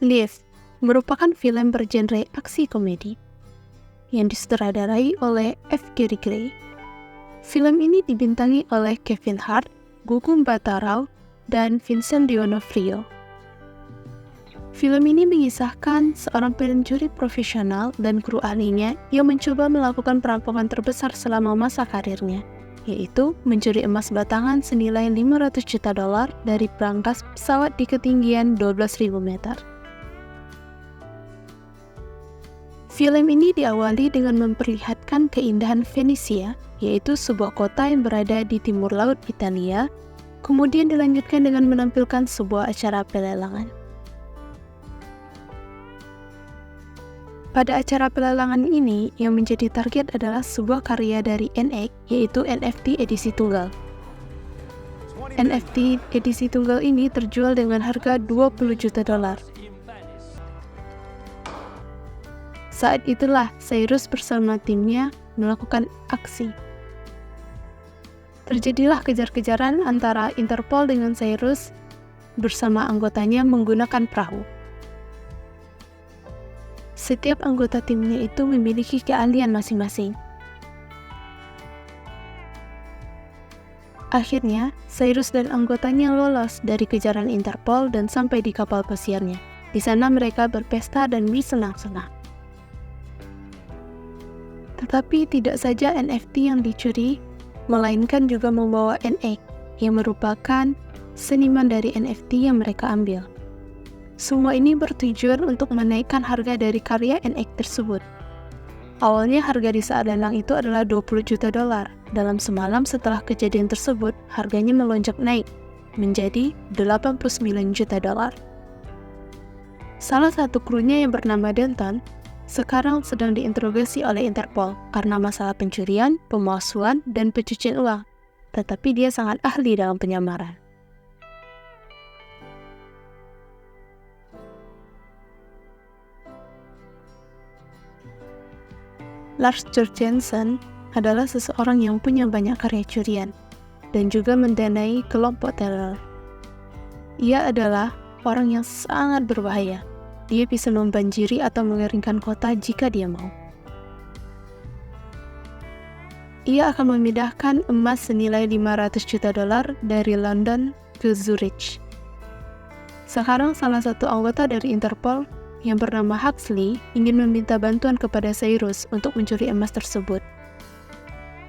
Live merupakan film bergenre aksi komedi yang disutradarai oleh F. Gary Gray. Film ini dibintangi oleh Kevin Hart, Gugum Batara, dan Vincent D'Onofrio. Film ini mengisahkan seorang pencuri profesional dan kru ahlinya yang mencoba melakukan perampokan terbesar selama masa karirnya, yaitu mencuri emas batangan senilai $500 juta dari berangkas pesawat di ketinggian 12.000 meter. Film ini diawali dengan memperlihatkan keindahan Venesia, yaitu sebuah kota yang berada di timur laut Italia, kemudian dilanjutkan dengan menampilkan sebuah acara pelelangan. Pada acara pelelangan ini, yang menjadi target adalah sebuah karya dari NX, yaitu NFT edisi tunggal. NFT edisi tunggal ini terjual dengan harga $20 juta. Saat itulah Cyrus bersama timnya melakukan aksi. Terjadilah kejar-kejaran antara Interpol dengan Cyrus bersama anggotanya menggunakan perahu. Setiap anggota timnya itu memiliki keahlian masing-masing. Akhirnya, Cyrus dan anggotanya lolos dari kejaran Interpol dan sampai di kapal pesiarnya. Di sana mereka berpesta dan bersenang-senang. Tetapi tidak saja NFT yang dicuri, melainkan juga membawa NX yang merupakan seniman dari NFT yang mereka ambil. Semua ini bertujuan untuk menaikkan harga dari karya NX tersebut. Awalnya harga di saat lelang itu adalah $20 juta. Dalam semalam setelah kejadian tersebut, harganya melonjak naik menjadi $89 juta. Salah satu krunya yang bernama Denton sekarang sedang diinterogasi oleh Interpol karena masalah pencurian, pemalsuan, dan pencucian uang. Tetapi dia sangat ahli dalam penyamaran. Lars Jørgensen adalah seseorang yang punya banyak karya curian dan juga mendanai kelompok teror. Ia adalah orang yang sangat berbahaya. Dia bisa membanjiri atau mengeringkan kota jika dia mau. Ia akan memindahkan emas senilai $500 juta dari London ke Zurich. Sekarang salah satu anggota dari Interpol yang bernama Huxley ingin meminta bantuan kepada Cyrus untuk mencuri emas tersebut.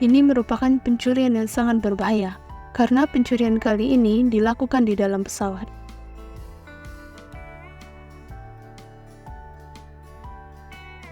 Ini merupakan pencurian yang sangat berbahaya, karena pencurian kali ini dilakukan di dalam pesawat.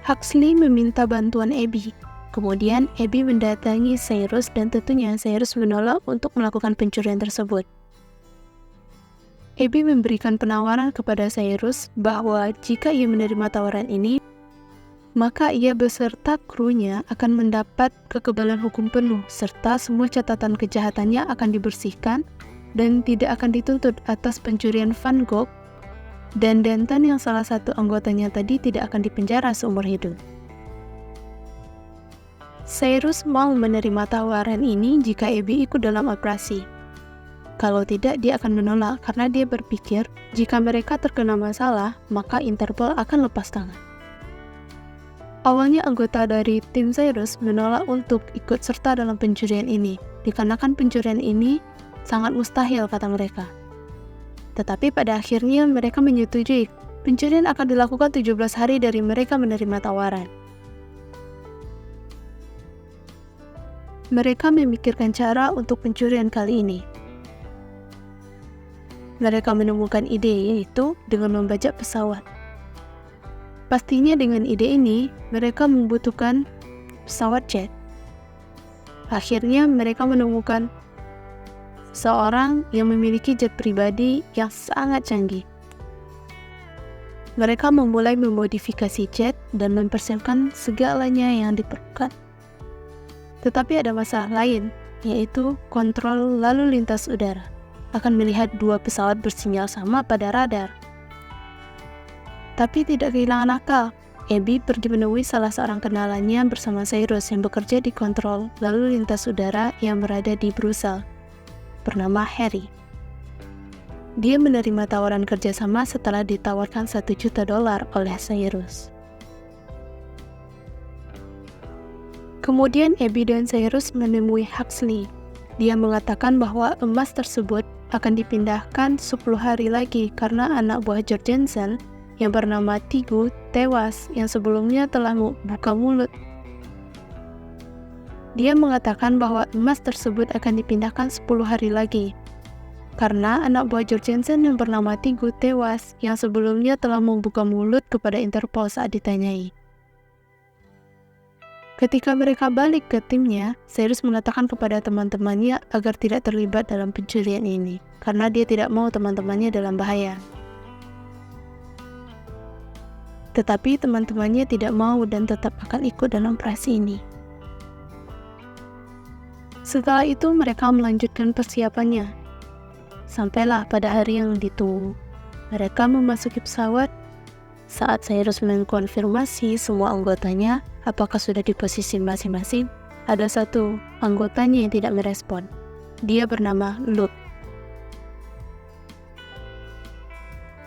Huxley meminta bantuan Abby. Kemudian Abby mendatangi Cyrus dan tentunya Cyrus menolak untuk melakukan pencurian tersebut. Abby memberikan penawaran kepada Cyrus bahwa jika ia menerima tawaran ini, maka ia beserta krunya akan mendapat kekebalan hukum penuh serta semua catatan kejahatannya akan dibersihkan dan tidak akan dituntut atas pencurian Van Gogh, dan Denton yang salah satu anggotanya tadi tidak akan dipenjara seumur hidup. Cyrus mau menerima tawaran ini jika Abby ikut dalam operasi. Kalau tidak, dia akan menolak karena dia berpikir jika mereka terkena masalah, maka Interpol akan lepas tangan. Awalnya anggota dari tim Cyrus menolak untuk ikut serta dalam pencurian ini, dikarenakan pencurian ini sangat mustahil kata mereka. Tetapi pada akhirnya mereka menyetujui pencurian akan dilakukan 17 hari dari mereka menerima tawaran. Mereka memikirkan cara untuk pencurian kali ini. Mereka menemukan ide yaitu dengan membajak pesawat. Pastinya dengan ide ini, mereka membutuhkan pesawat jet. Akhirnya mereka menemukan seorang yang memiliki jet pribadi yang sangat canggih. Mereka memulai memodifikasi jet dan mempersiapkan segalanya yang diperlukan. Tetapi ada masalah lain, yaitu kontrol lalu lintas udara akan melihat dua pesawat bersinyal sama pada radar. Tapi tidak kehilangan akal, Abby pergi menemui salah seorang kenalannya bersama Cyrus yang bekerja di kontrol lalu lintas udara yang berada di Brussels, bernama Harry. Dia menerima tawaran kerjasama setelah ditawarkan $1 juta oleh Cyrus. Kemudian Abby dan Cyrus menemui Huxley. Dia mengatakan bahwa emas tersebut akan dipindahkan 10 hari lagi karena anak buah Jorgensen yang bernama Tigu tewas yang sebelumnya telah membuka mulut. Dia mengatakan bahwa emas tersebut akan dipindahkan 10 hari lagi karena anak buah Jorgensen yang bernama Tigu tewas yang sebelumnya telah membuka mulut kepada Interpol saat ditanyai. Ketika mereka balik ke timnya, Cyrus mengatakan kepada teman-temannya agar tidak terlibat dalam pencurian ini, karena dia tidak mau teman-temannya dalam bahaya. Tetapi teman-temannya tidak mau dan tetap akan ikut dalam operasi ini. Setelah itu mereka melanjutkan persiapannya. Sampailah pada hari yang ditunggu. Mereka memasuki pesawat. Saat Cyrus mengkonfirmasi semua anggotanya apakah sudah di posisi masing-masing, ada satu anggotanya yang tidak merespon. Dia bernama Luke.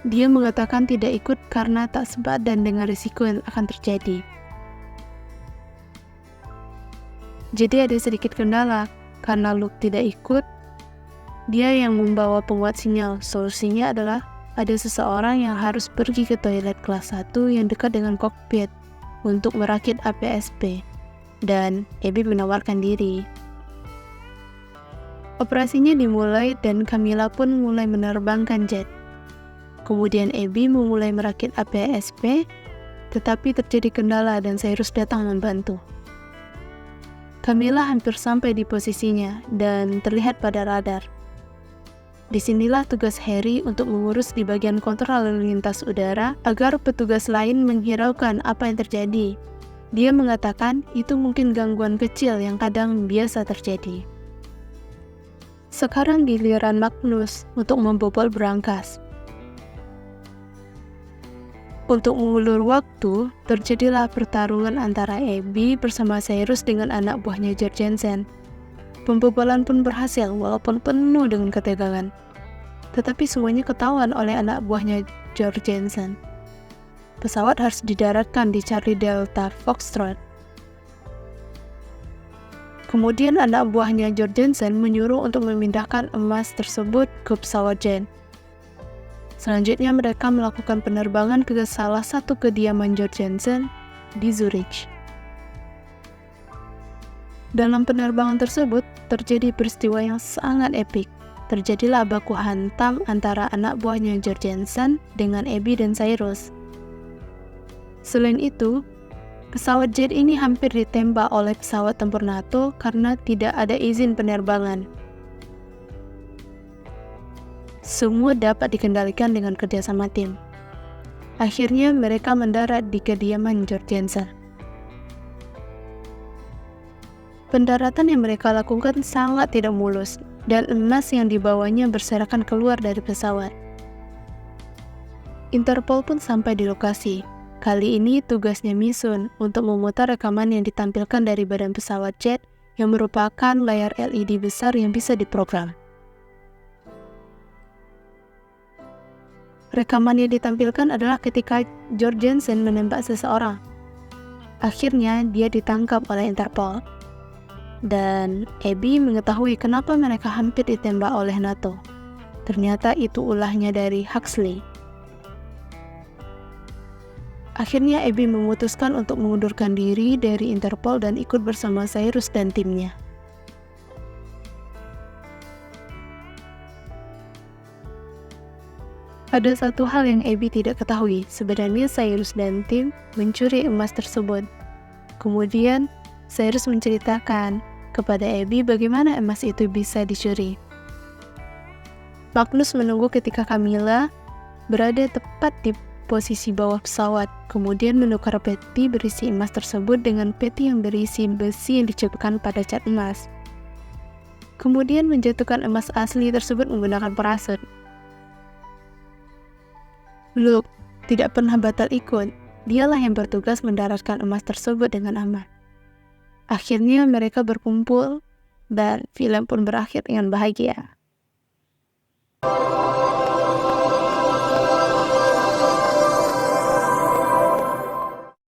Dia mengatakan tidak ikut karena tak sempat dan dengan risiko yang akan terjadi. Jadi ada sedikit kendala, karena Luke tidak ikut, dia yang membawa penguat sinyal. Solusinya adalah ada seseorang yang harus pergi ke toilet kelas 1 yang dekat dengan kokpit untuk merakit APSP, dan Abby menawarkan diri. Operasinya dimulai dan Camilla pun mulai menerbangkan jet. Kemudian Abby memulai merakit APSP, tetapi terjadi kendala dan Cyrus datang membantu. Camilla hampir sampai di posisinya dan terlihat pada radar. Disinilah tugas Harry untuk mengurus di bagian kontrol lalu lintas udara agar petugas lain menghiraukan apa yang terjadi. Dia mengatakan itu mungkin gangguan kecil yang kadang biasa terjadi. Sekarang giliran Magnus untuk membobol berangkas. Untuk mengulur waktu, terjadilah pertarungan antara Abby bersama Cyrus dengan anak buahnya Jorgensen. Pembobolan pun berhasil walaupun penuh dengan ketegangan. Tetapi semuanya ketahuan oleh anak buahnya Jorgensen. Pesawat harus didaratkan di Charlie Delta Foxtrot. Kemudian anak buahnya Jorgensen menyuruh untuk memindahkan emas tersebut ke pesawat jet. Selanjutnya mereka melakukan penerbangan ke salah satu kediaman Jorgensen di Zurich. Dalam penerbangan tersebut, terjadi peristiwa yang sangat epik. Terjadilah baku hantam antara anak buahnya Jorgensen dengan Abby dan Cyrus. Selain itu, pesawat jet ini hampir ditembak oleh pesawat tempur NATO karena tidak ada izin penerbangan. Semua dapat dikendalikan dengan kerjasama tim. Akhirnya mereka mendarat di kediaman Jorgensen. Pendaratan yang mereka lakukan sangat tidak mulus, dan emas yang dibawanya berserakan keluar dari pesawat. Interpol pun sampai di lokasi. Kali ini tugasnya Misun untuk memutar rekaman yang ditampilkan dari badan pesawat jet yang merupakan layar LED besar yang bisa diprogram. Rekaman yang ditampilkan adalah ketika Jorgensen menembak seseorang. Akhirnya dia ditangkap oleh Interpol. Dan Abby mengetahui kenapa mereka hampir ditembak oleh NATO. Ternyata itu ulahnya dari Huxley. Akhirnya Abby memutuskan untuk mengundurkan diri dari Interpol dan ikut bersama Cyrus dan timnya. Ada satu hal yang Abby tidak ketahui, sebenarnya Cyrus dan tim mencuri emas tersebut. Kemudian Cyrus menceritakan kepada Abby bagaimana emas itu bisa dicuri. Magnus menunggu ketika Camilla berada tepat di posisi bawah pesawat, kemudian menukar peti berisi emas tersebut dengan peti yang berisi besi yang dicelupkan pada cat emas. Kemudian menjatuhkan emas asli tersebut menggunakan parasut. Luke tidak pernah batal ikut, dialah yang bertugas mendaratkan emas tersebut dengan aman. Akhirnya mereka berkumpul dan film pun berakhir dengan bahagia.